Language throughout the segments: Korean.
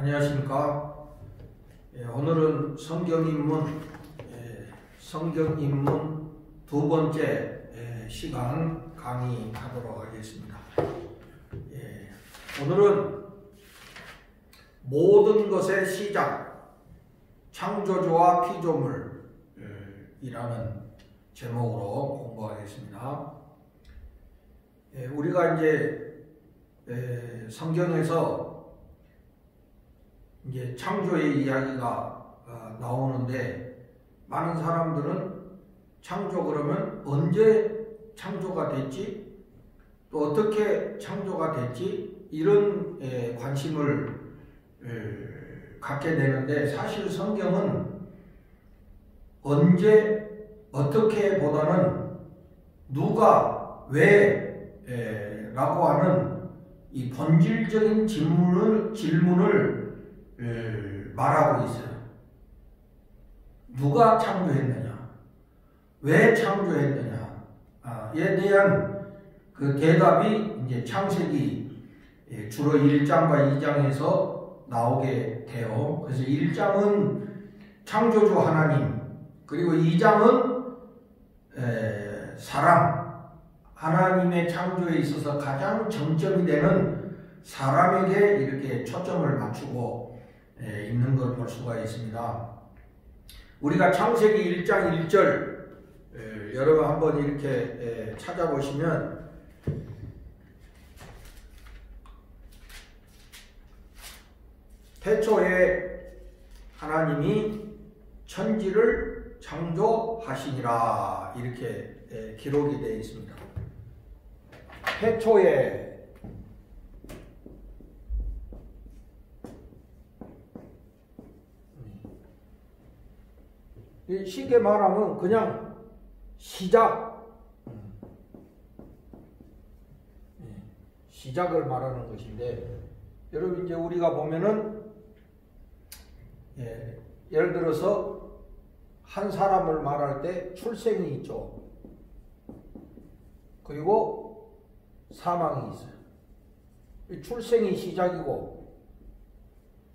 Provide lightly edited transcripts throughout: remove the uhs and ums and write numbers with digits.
안녕하십니까. 오늘은 성경입문 두 번째 시간 강의하도록 하겠습니다. 오늘은 모든 것의 시작, 창조주와 피조물이라는 제목으로 공부하겠습니다. 우리가 이제 성경에서 이제 창조의 이야기가 나오는데, 많은 사람들은 창조 그러면 언제 창조가 됐지? 또 어떻게 창조가 됐지? 이런 관심을 갖게 되는데, 사실 성경은 언제, 어떻게 보다는 누가, 왜 라고 하는 이 본질적인 질문을 말하고 있어요. 누가 창조했느냐? 왜 창조했느냐?에 대한 그 대답이 이제 창세기 주로 1장과 2장에서 나오게 돼요. 그래서 1장은 창조주 하나님, 그리고 2장은 사람, 하나님의 창조에 있어서 가장 정점이 되는 사람에게 이렇게 초점을 맞추고 있는 걸 볼 수가 있습니다. 우리가 창세기 1장 1절 여러분 한번 이렇게 찾아보시면, 태초에 하나님이 천지를 창조하시니라, 이렇게 기록이 되어 있습니다. 태초에 쉽게 말하면 그냥 시작을 말하는 것인데, 여러분 이제 우리가 보면은 예를 들어서 한 사람을 말할 때 출생이 있죠. 그리고 사망이 있어요. 출생이 시작이고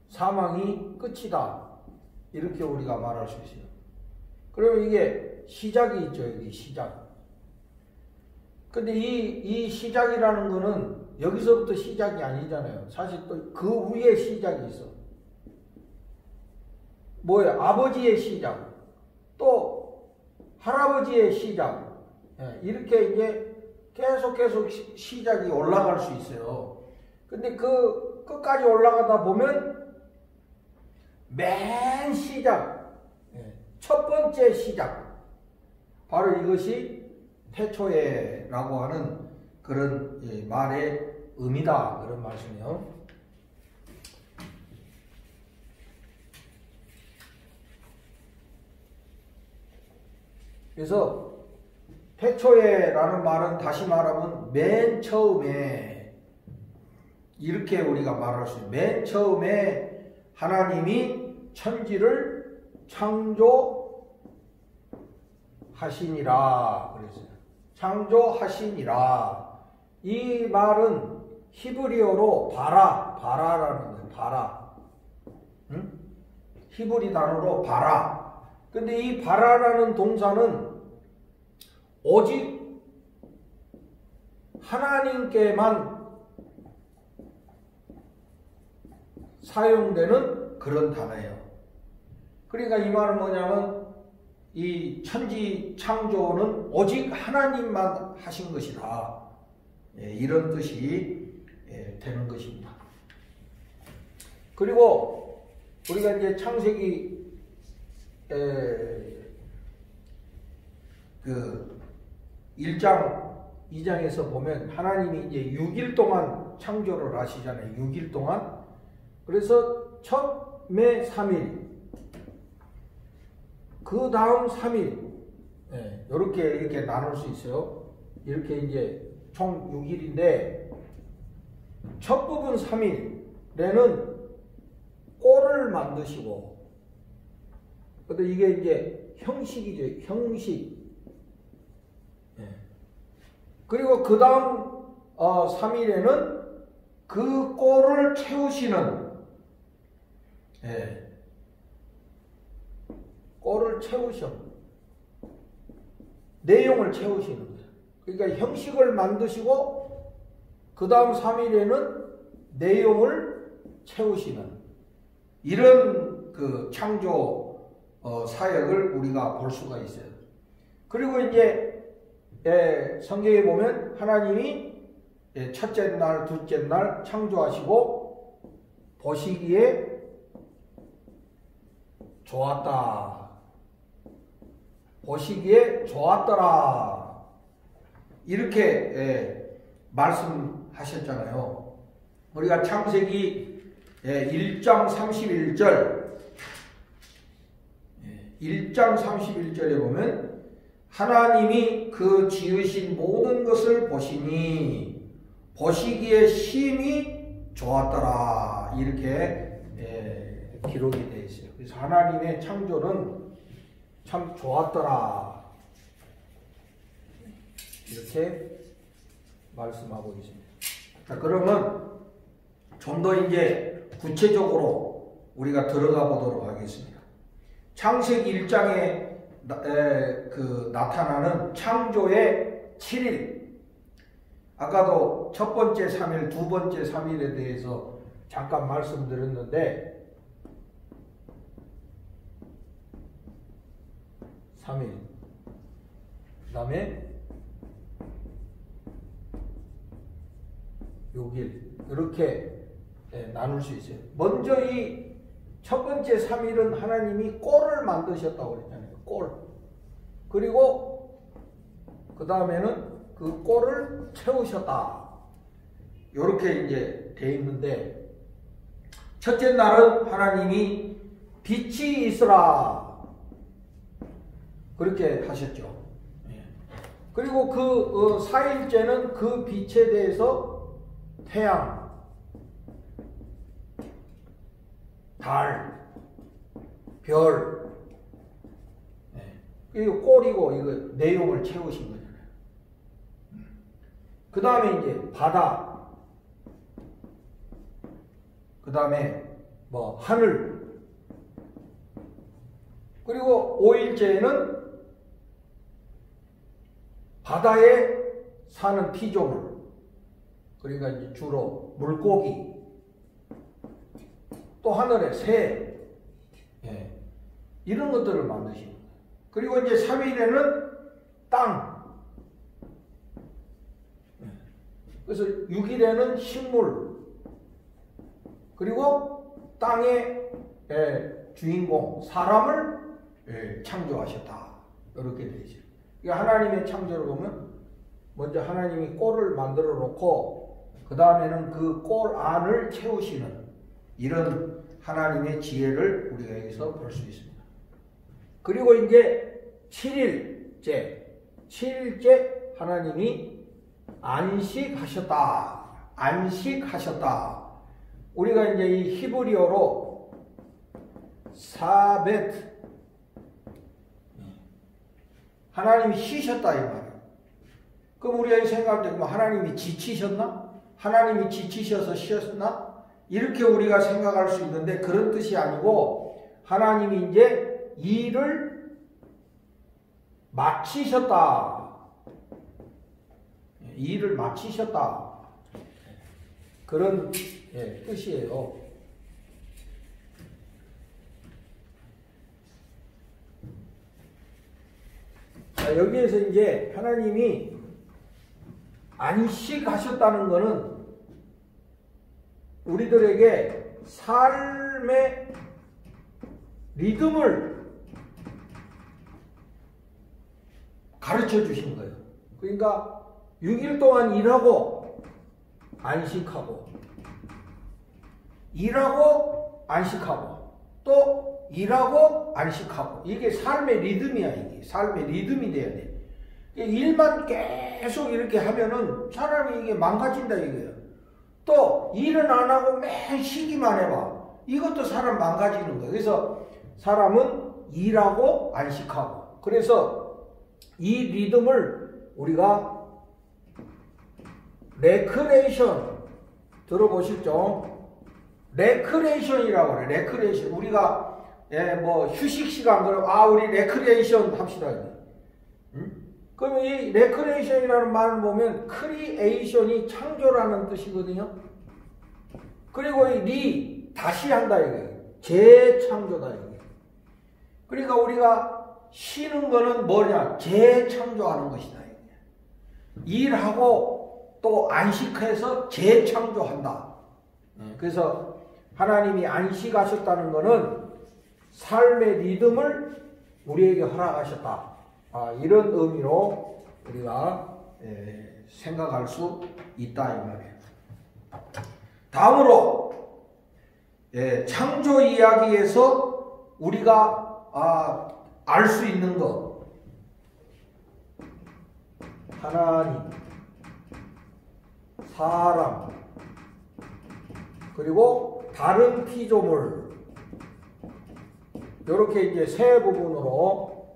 사망이 끝이다, 이렇게 우리가 말할 수 있어요. 그러면 이게 시작이 있죠. 여기 시작. 근데 이 시작이라는 거는 여기서부터 시작이 아니잖아요. 사실 또 그 위에 시작이 있어. 뭐예요? 아버지의 시작, 또 할아버지의 시작, 이렇게 이제 계속 시작이 올라갈 수 있어요. 근데 그 끝까지 올라가다 보면 맨 시작, 첫 번째 시작, 바로 이것이 태초에라고 하는 그런 말의 의미다, 그런 말씀이요. 그래서 태초에라는 말은 다시 말하면 맨 처음에, 이렇게 우리가 말할 수 있어요. 맨 처음에 하나님이 천지를 창조하시니라 그랬어요. 창조하시니라. 이 말은 히브리어로 바라라는 거예요. 바라. 응? 히브리 단어로 바라. 근데 이 바라라는 동사는 오직 하나님께만 사용되는 그런 단어예요. 그러니까 이 말은 뭐냐면, 이 천지 창조는 오직 하나님만 하신 것이다, 이런 뜻이 되는 것입니다. 그리고 우리가 이제 창세기 그 1장 2장에서 보면 하나님이 이제 6일 동안 창조를 하시잖아요. 6일 동안. 그래서 처음에 3일, 그 다음 3일, 이렇게 나눌 수 있어요. 이렇게 이제 총 6일인데, 첫 부분 3일에는 꼴을 만드시고, 근데 이게 이제 형식이죠. 형식. 그리고 그 다음 3일에는 그 꼴을 채우시는 예. 꼴을 채우셔. 내용을 채우시는 거예요. 그러니까 형식을 만드시고 그 다음 3일에는 내용을 채우시는 이런 그 창조 사역을 우리가 볼 수가 있어요. 그리고 이제 성경에 보면 하나님이 첫째 날, 둘째 날 창조하시고 보시기에 좋았다. 보시기에 좋았더라. 이렇게 말씀하셨잖아요. 우리가 창세기 1장 31절 1장 31절에 보면 하나님이 그 지으신 모든 것을 보시니 보시기에 심히 좋았더라. 이렇게 기록이 되어 있어요. 그래서 하나님의 창조는 참 좋았더라. 이렇게 말씀하고 있습니다. 자, 그러면 좀 더 이제 구체적으로 우리가 들어가 보도록 하겠습니다. 창세기 1장에 나타나는 창조의 7일. 아까도 첫 번째 3일, 두 번째 3일에 대해서 잠깐 말씀드렸는데 3일, 그 다음에 6일 이렇게 나눌 수 있어요. 먼저 이 첫 번째 3일은 하나님이 꼴을 만드셨다고 그랬잖아요. 꼴. 그리고 그 다음에는 그 꼴을 채우셨다. 이렇게 이제 돼 있는데 첫째 날은 하나님이 빛이 있으라. 그렇게 하셨죠. 그리고 그 4일째는 그 빛에 대해서 태양, 달, 별, 이거 꼴이고 이거 내용을 채우신 거잖아요. 그 다음에 이제 바다, 그 다음에 뭐 하늘, 그리고 5일째에는 바다에 사는 피조물, 그러니까 이제 주로 물고기, 또 하늘에 새, 이런 것들을 만드시는 거예요. 그리고 이제 3일에는 땅, 그래서 6일에는 식물, 그리고 땅의 주인공, 사람을 창조하셨다. 이렇게 되어 있어요. 하나님의 창조를 보면 먼저 하나님이 꼴을 만들어 놓고 그 다음에는 그 꼴 안을 채우시는 이런 하나님의 지혜를 우리가 여기서 볼 수 있습니다. 그리고 이제 7일째 하나님이 안식하셨다. 안식하셨다. 우리가 이제 이 히브리어로 사벳, 하나님이 쉬셨다 이 말이에요. 그럼 우리가 생각할 때 하나님이 지치셨나? 하나님이 지치셔서 쉬었나? 이렇게 우리가 생각할 수 있는데 그런 뜻이 아니고 하나님이 이제 일을 마치셨다. 일을 마치셨다. 그런 뜻이에요. 자, 여기에서 이제 하나님이 안식하셨다는 것은 우리들에게 삶의 리듬을 가르쳐 주신 거예요. 그러니까 6일 동안 일하고 안식하고 일하고 안식하고 또 일하고 안식하고 이게 삶의 리듬이야. 이게 삶의 리듬이 돼야 돼. 일만 계속 이렇게 하면은 사람이 이게 망가진다 이거예요. 또 일은 안 하고 매일 쉬기만 해봐. 이것도 사람 망가지는 거예요. 그래서 사람은 일하고 안식하고. 그래서 이 리듬을 우리가 레크레이션 들어보셨죠? 레크레이션이라고 그래. 레크레이션. 우리가 뭐 휴식 시간 그럼 우리 레크레이션 합시다. 그럼 이 레크레이션이라는 말을 보면 크리에이션이 창조라는 뜻이거든요. 그리고 이 다시 한다 이거예요. 재창조다 이거예요. 그러니까 우리가 쉬는 거는 뭐냐? 재창조하는 것이다. 일하고 또 안식해서 재창조한다. 그래서 하나님이 안식하셨다는 것은 삶의 리듬을 우리에게 허락하셨다. 이런 의미로 우리가 생각할 수 있다 이 말이에요. 다음으로 창조 이야기에서 우리가 알 수 있는 것, 하나님, 사람, 그리고 다른 피조물, 이렇게 이제 세 부분으로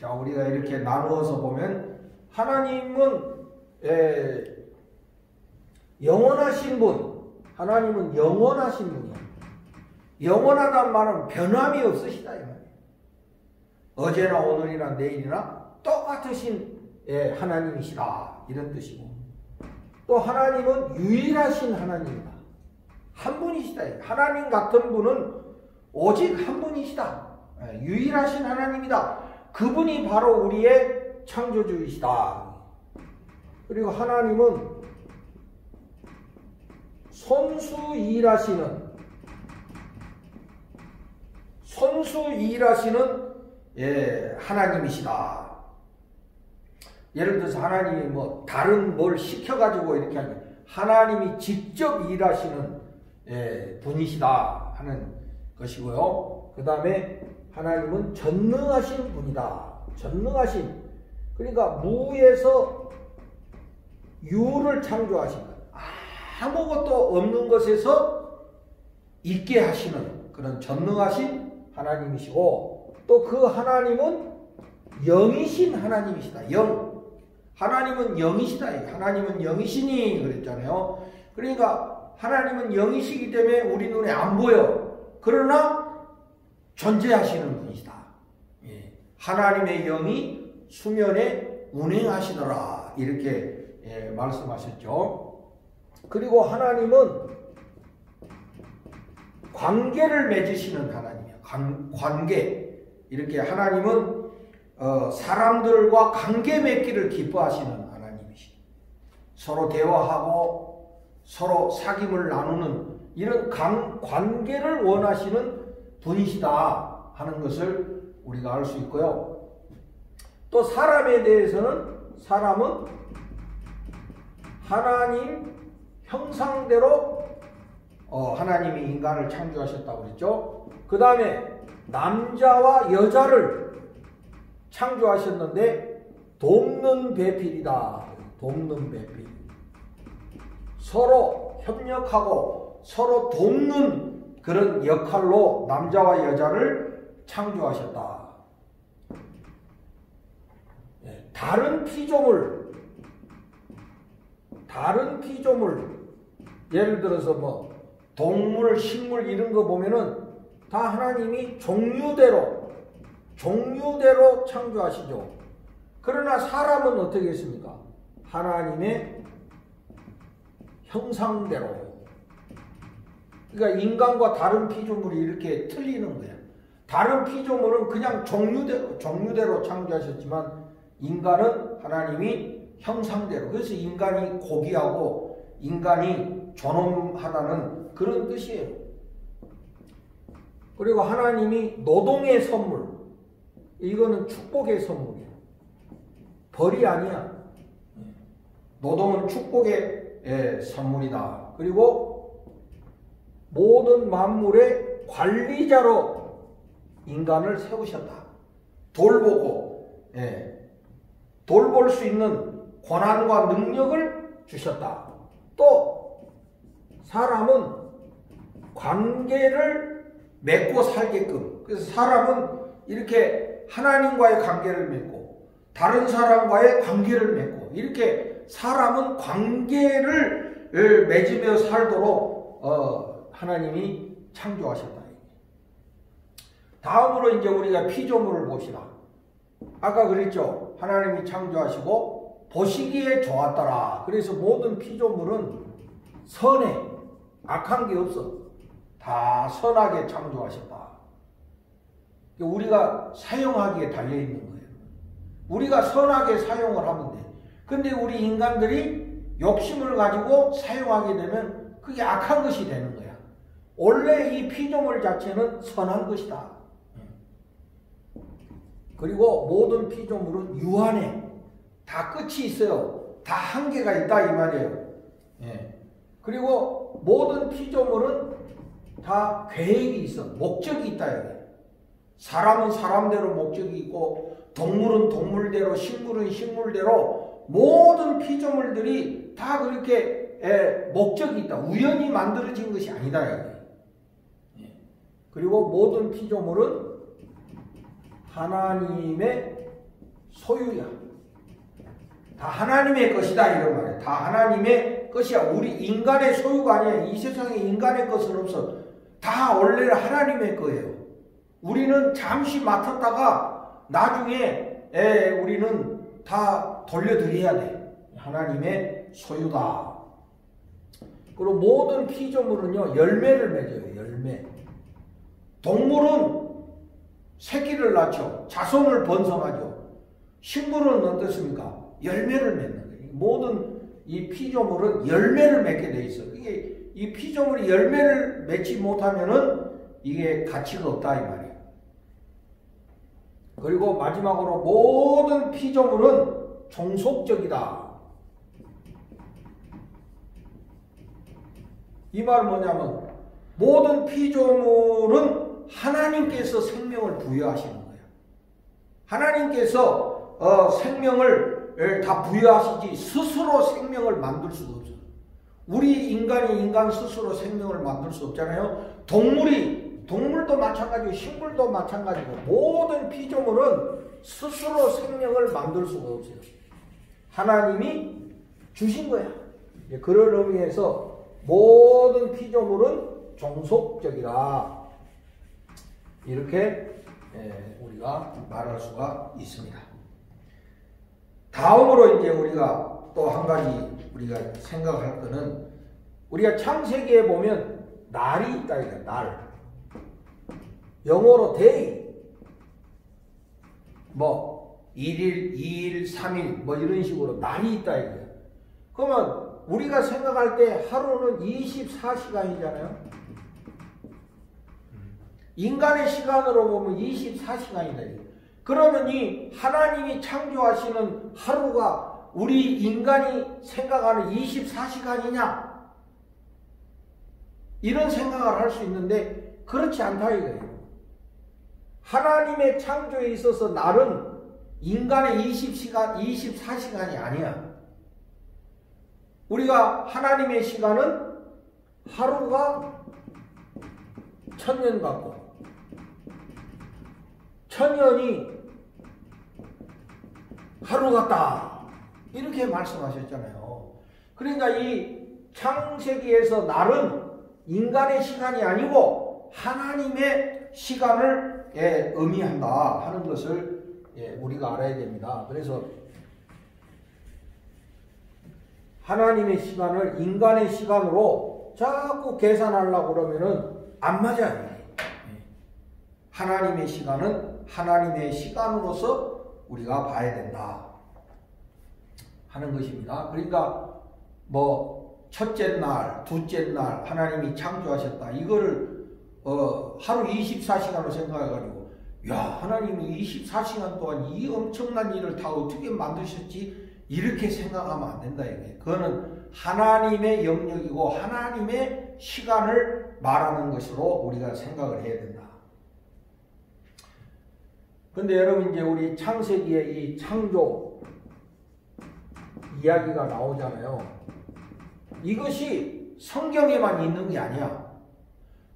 자 우리가 이렇게 나누어서 보면 하나님은 영원하신 분, 하나님은 영원하신 분이야. 영원하다는 말은 변함이 없으시다 이 말이에요. 어제나 오늘이나 내일이나 똑같으신 하나님이시다 이런 뜻이고, 또 하나님은 유일하신 하나님이다. 한 분이시다. 하나님 같은 분은 오직 한 분이시다. 유일하신 하나님이다. 그분이 바로 우리의 창조주이시다. 그리고 하나님은 손수 일하시는 하나님이시다. 예를 들어서 하나님이 뭐 다른 뭘 시켜가지고 이렇게 하는, 하나님이 직접 일하시는 분이시다 하는 것이고요. 그 다음에 하나님은 전능하신 분이다. 전능하신, 그러니까 무에서 유를 창조하신 것, 아무것도 없는 것에서 있게 하시는 그런 전능하신 하나님이시고, 또 그 하나님은 영이신 하나님이시다. 영. 하나님은 영이시다. 하나님은 영이시니 그랬잖아요. 그러니까 하나님은 영이시기 때문에 우리 눈에 안 보여. 그러나 존재하시는 분이시다. 하나님의 영이 수면에 운행하시더라. 이렇게 말씀하셨죠. 그리고 하나님은 관계를 맺으시는 하나님이에요. 관계. 이렇게 하나님은 사람들과 관계 맺기를 기뻐하시는 하나님이시죠. 서로 대화하고 서로 사귐을 나누는 이런 관계를 원하시는 분이시다 하는 것을 우리가 알 수 있고요. 또 사람에 대해서는 사람은 하나님 형상대로 하나님이 인간을 창조하셨다고 그랬죠. 그 다음에 남자와 여자를 창조하셨는데 돕는 배필이다. 돕는 배필. 서로 협력하고 서로 돕는 그런 역할로 남자와 여자를 창조하셨다. 다른 피조물, 예를 들어서 뭐 동물, 식물 이런 거 보면은 다 하나님이 종류대로 창조하시죠. 그러나 사람은 어떻게 했습니까? 하나님의 형상대로. 그러니까 인간과 다른 피조물이 이렇게 틀리는 거야. 다른 피조물은 그냥 종류대로 창조하셨지만 인간은 하나님이 형상대로. 그래서 인간이 고귀하고 인간이 존엄하다는 그런 뜻이에요. 그리고 하나님이 노동의 선물, 이거는 축복의 선물이에요. 벌이 아니야. 노동은 축복의 선물이다. 그리고 모든 만물의 관리자로 인간을 세우셨다. 돌볼 수 있는 권한과 능력을 주셨다. 또 사람은 관계를 맺고 살게끔, 그래서 사람은 이렇게 하나님과의 관계를 맺고 다른 사람과의 관계를 맺고, 이렇게 사람은 관계를 맺으며 살도록 하나님이 창조하셨다. 다음으로 이제 우리가 피조물을 봅시다. 아까 그랬죠. 하나님이 창조하시고 보시기에 좋았더라. 그래서 모든 피조물은 선해. 악한 게 없어. 다 선하게 창조하셨다. 우리가 사용하기에 달려있는 거예요. 우리가 선하게 사용을 하면 돼. 근데 우리 인간들이 욕심을 가지고 사용하게 되면 그게 악한 것이 되는 거야. 원래 이 피조물 자체는 선한 것이다. 그리고 모든 피조물은 유한해. 다 끝이 있어요. 다 한계가 있다 이 말이에요. 그리고 모든 피조물은 다 계획이 있어. 목적이 있다 여기. 사람은 사람대로 목적이 있고 동물은 동물대로 식물은 식물대로 모든 피조물들이 다 그렇게 목적이 있다. 우연히 만들어진 것이 아니다 여기. 그리고 모든 피조물은 하나님의 소유야. 다 하나님의 것이다 이런 말이야. 다 하나님의 것이야. 우리 인간의 소유가 아니야. 이 세상에 인간의 것은 없어. 다 원래는 하나님의 거예요. 우리는 잠시 맡았다가 나중에 우리는 다 돌려드려야 돼. 하나님의 소유다. 그리고 모든 피조물은요 열매를 맺어요. 열매. 동물은 새끼를 낳죠. 자손을 번성하죠. 식물은 어떻습니까? 열매를 맺는 거예요. 모든 이 피조물은 열매를 맺게 돼 있어. 이게 이 피조물이 열매를 맺지 못하면은 이게 가치가 없다 이 말이에요. 그리고 마지막으로 모든 피조물은 종속적이다. 이 말은 뭐냐면 모든 피조물은 하나님께서 생명을 부여하시는 거예요. 하나님께서 생명을 다 부여하시지 스스로 생명을 만들 수가 없어요. 우리 인간이 인간 스스로 생명을 만들 수 없잖아요. 동물도 마찬가지고 식물도 마찬가지고 모든 피조물은 스스로 생명을 만들 수가 없어요. 하나님이 주신 거야. 그런 의미에서 모든 피조물은 종속적이다. 이렇게 우리가 말할 수가 있습니다. 다음으로 이제 우리가 또 한 가지 우리가 생각할 것은 우리가 창세기에 보면 날이 있다 이거 날. 영어로 day. 뭐 1일, 2일, 3일 뭐 이런 식으로 날이 있다 이거. 그러면 우리가 생각할 때 하루는 24시간이잖아요. 인간의 시간으로 보면 24시간이다. 그러면 이 하나님이 창조하시는 하루가 우리 인간이 생각하는 24시간이냐? 이런 생각을 할 수 있는데 그렇지 않다 이거예요. 하나님의 창조에 있어서 날은 인간의 24시간이 아니야. 우리가 하나님의 시간은 하루가 1000년 같고 천년이 하루 같다. 이렇게 말씀하셨잖아요. 그러니까 이 창세기에서 날은 인간의 시간이 아니고 하나님의 시간을 의미한다 하는 것을 우리가 알아야 됩니다. 그래서 하나님의 시간을 인간의 시간으로 자꾸 계산하려고 그러면은 안 맞아요. 하나님의 시간은 하나님의 시간으로서 우리가 봐야 된다 하는 것입니다. 그러니까 뭐 첫째 날, 둘째 날 하나님이 창조하셨다. 이거를 하루 24시간으로 생각해가지고 야 하나님이 24시간 동안 이 엄청난 일을 다 어떻게 만드셨지? 이렇게 생각하면 안 된다. 이게. 그거는 하나님의 영역이고 하나님의 시간을 말하는 것으로 우리가 생각을 해야 된다. 근데 여러분 이제 우리 창세기에 이 창조 이야기가 나오잖아요. 이것이 성경에만 있는 게 아니야.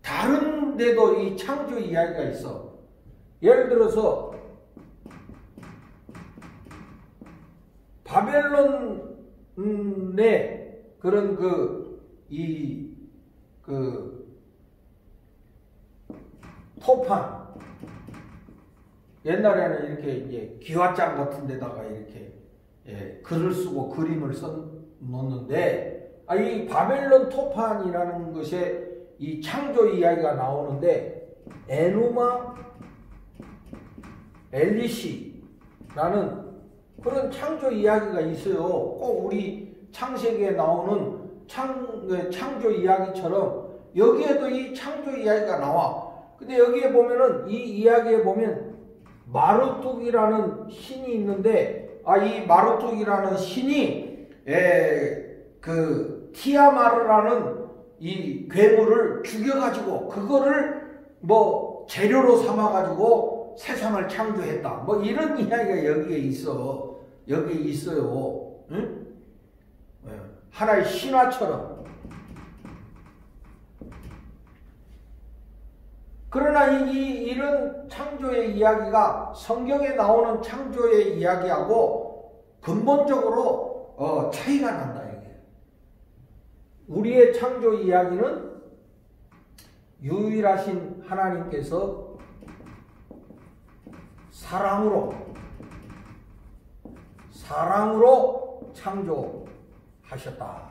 다른 데도 이 창조 이야기가 있어. 예를 들어서 바벨론의 그런 그 토판, 옛날에는 이렇게 이제 기와장 같은 데다가 이렇게 글을 쓰고 그림을 써놓는데, 이 바벨론 토판이라는 것에 이 창조 이야기가 나오는데, 에누마 엘리시라는 그런 창조 이야기가 있어요. 꼭 우리 창세기에 나오는 창조 이야기처럼 여기에도 이 창조 이야기가 나와. 근데 여기에 보면은, 이 이야기에 보면 마르뚝이라는 신이 있는데, 이 마르뚝이라는 신이 티아마르라는 이 괴물을 죽여가지고 그거를 뭐 재료로 삼아가지고 세상을 창조했다. 뭐 이런 이야기가 여기에 있어. 여기에 있어요. 응? 하나의 신화처럼. 그러나 이런 창조의 이야기가 성경에 나오는 창조의 이야기하고 근본적으로 차이가 난다. 이게. 우리의 창조 이야기는 유일하신 하나님께서 사랑으로 창조하셨다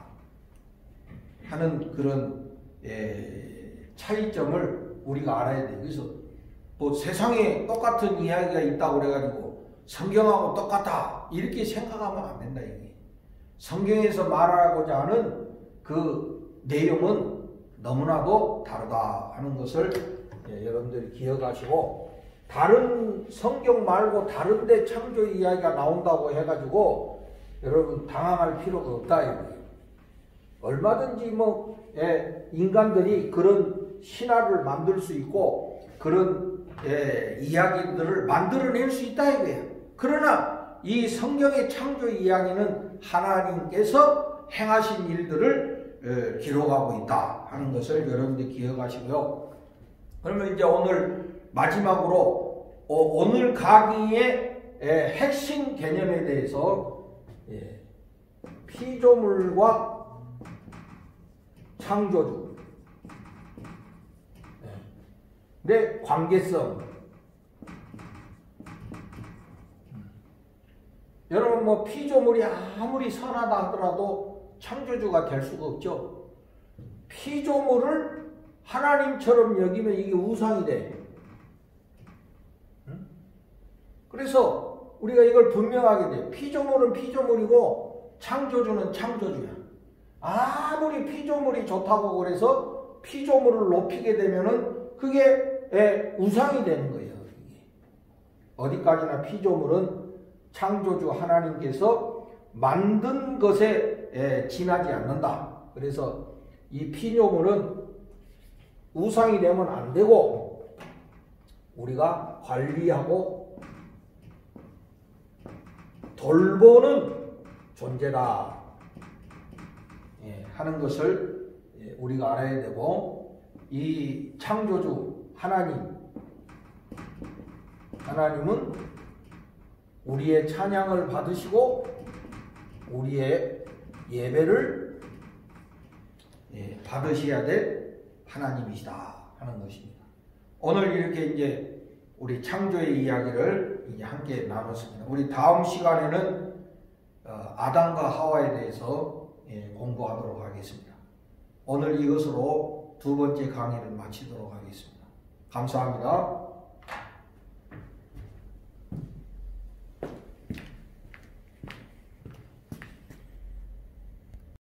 하는 그런 차이점을 우리가 알아야 돼요. 그래서 뭐 세상에 똑같은 이야기가 있다고 그래가지고 성경하고 똑같다 이렇게 생각하면 안 된다. 이게 성경에서 말하고자 하는 그 내용은 너무나도 다르다 하는 것을 여러분들이 기억하시고, 다른 성경 말고 다른 데 창조 이야기가 나온다고 해가지고 여러분 당황할 필요가 없다 이거예요. 얼마든지 인간들이 그런 신화를 만들 수 있고 그런 이야기들을 만들어낼 수 있다 이거예요. 그러나 이 성경의 창조 이야기는 하나님께서 행하신 일들을 기록하고 있다 하는 것을 여러분들 기억하시고요. 그러면 이제 오늘 마지막으로 오늘 강의의 핵심 개념에 대해서 피조물과 창조주 내 관계성. 여러분 피조물이 아무리 선하다 하더라도 창조주가 될 수가 없죠. 피조물을 하나님처럼 여기면 이게 우상이 돼. 그래서 우리가 이걸 분명하게 돼. 피조물은 피조물이고 창조주는 창조주야. 아무리 피조물이 좋다고 그래서 피조물을 높이게 되면은 그게 우상이 되는 거예요. 어디까지나 피조물은 창조주 하나님께서 만든 것에 지나지 않는다. 그래서 이 피조물은 우상이 되면 안 되고 우리가 관리하고 돌보는 존재다 하는 것을 우리가 알아야 되고, 이 창조주 하나님은 우리의 찬양을 받으시고 우리의 예배를 받으셔야 될 하나님이시다 하는 것입니다. 오늘 이렇게 이제 우리 창조의 이야기를 이제 함께 나눴습니다. 우리 다음 시간에는 아담과 하와에 대해서 공부하도록 하겠습니다. 오늘 이것으로 두 번째 강의를 마치도록 하겠습니다. 감사합니다.